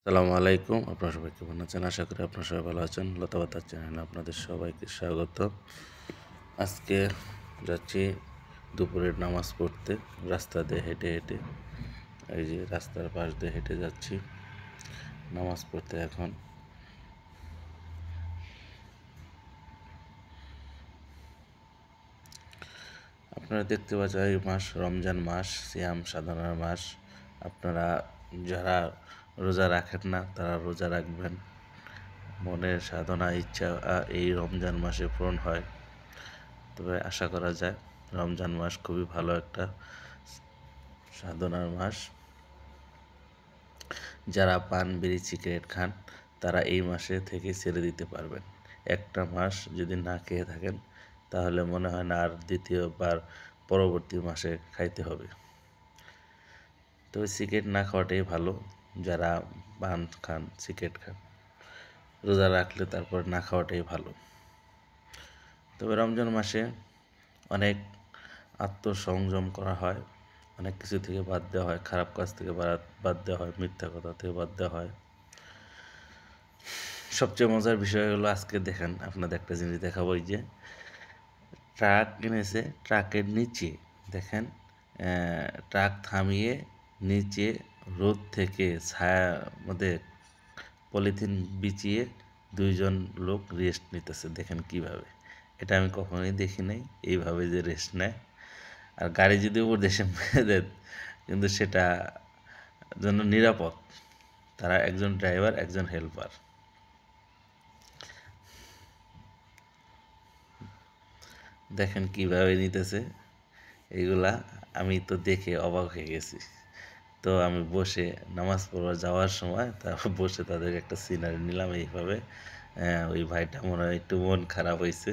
আসসালামু আলাইকুম। আপনারা সবাই কেমন আছেন? আশা করি আপনারা সবাই ভালো আছেন। লতাপাতার চ্যানেলে আপনাদের সবাইকে স্বাগত। আজকে যাচ্ছি দুপুরের নামাজ পড়তে রাস্তা দিয়ে হেঁটে হেঁটে। এই যে রাস্তার পাশ দিয়ে হেঁটে যাচ্ছি নামাজ পড়তে এখন। আপনারা দেখতে পাচ্ছেন এই মাস রমজান মাস, সিয়াম সাধনার মাস। আপনারা যারা রোজা রাখেন না তারা রোজা রাখবেন। মনের সাধনা ইচ্ছা এই রমজান মাসে পূরণ হয়। তবে আশা করা যায় রমজান মাস খুবই ভালো একটা সাধনার মাস। যারা পান বিড়ি সিগারেট খান তারা এই মাসে থেকে ছেড়ে দিতে পারবেন। একটা মাস যদি না খেয়ে থাকেন তাহলে মনে হয় না আর দ্বিতীয়বার পরবর্তী মাসে খাইতে হবে। তবে সিগারেট না খাওয়াটাই ভালো। যারা পান খান সিগারেট খান রোজা রাখলে তারপর না খাওয়াটাই ভালো। তবে রমজান মাসে অনেক আত্মসংযম করা হয়, অনেক কিছু থেকে বাদ দেওয়া হয়, খারাপ কাজ থেকে বাদ দেওয়া হয়, মিথ্যা কথা থেকে বাদ দেওয়া হয়। সবচেয়ে মজার বিষয় হলো আজকে দেখেন আপনাদের একটা জিনিস দেখাবো। এই যে ট্রাক এনেছে, ট্রাকের নিচে দেখেন ট্রাক থামিয়ে নিচে রোদ থেকে ছায়ার মধ্যে পলিথিন বিছিয়ে দুইজন লোক রেস্ট নিতেছে। দেখেন কিভাবে, এটা আমি কখনোই দেখি নাই এইভাবে যে রেস্ট নেয়। আর গাড়ি যদি উপর দেশে মেরে দেয় কিন্তু সেটা জন্য নিরাপদ। তারা একজন ড্রাইভার একজন হেল্পার। দেখেন কিভাবে নিতেছে এইগুলা। আমি তো দেখে অবাক হয়ে গেছি। তো আমি বসে নামাজ পড়বার যাওয়ার সময় তারপর বসে তাদের একটা সিনারি নিলাম এইভাবে। ওই ভাইটা মনে হয় একটু মন খারাপ হয়েছে,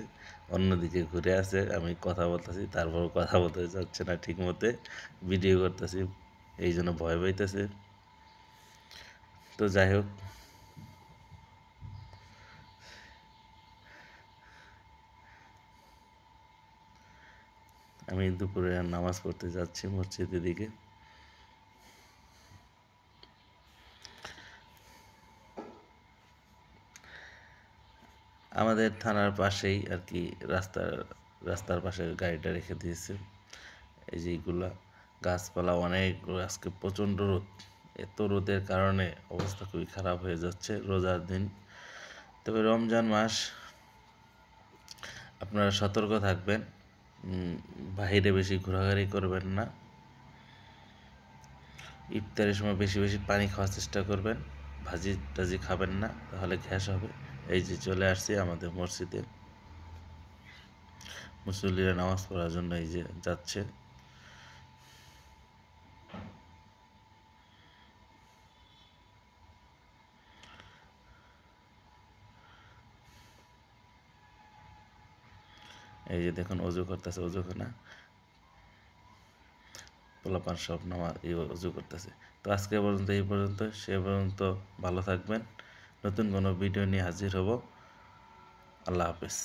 অন্যদিকে ঘুরে আছে। আমি কথা বলতেছি তারপর কথা বলতে যাচ্ছে না ঠিক মতে, ভিডিও করতেছি এই জন্য ভয় পাইতেছে। তো যাই হোক, আমি দুপুরে নামাজ পড়তে যাচ্ছি মসজিদের দিকে। আমাদের থানার পাশেই আর কি রাস্তার পাশে গাড়িটা রেখে দিয়েছে। এই যে এইগুলা গাছপালা অনেক, আজকে প্রচণ্ড রোদ। এত রোদের কারণে অবস্থা খুবই খারাপ হয়ে যাচ্ছে রোজার দিন। তবে রমজান মাস আপনারা সতর্ক থাকবেন, বাহিরে বেশি ঘোরাঘুরি করবেন না। ইফতারের সময় বেশি বেশি পানি খাওয়ার চেষ্টা করবেন, ভাজি টাজি খাবেন না তাহলে গ্যাস হবে। এই যে চলে আসছি আমাদের মসজিদে, মুসল্লিরা নামাজ পড়ার জন্য এই যে যাচ্ছে। এই যে দেখুন অজু করতেছে, অজুখানা পোলাপান সব নামাজ অজু করতেছে। তো আজকে পর্যন্ত এই পর্যন্ত, সে পর্যন্ত ভালো থাকবেন। নতুন কোনো ভিডিও নিয়ে হাজির হব। আল্লাহ হাফেজ।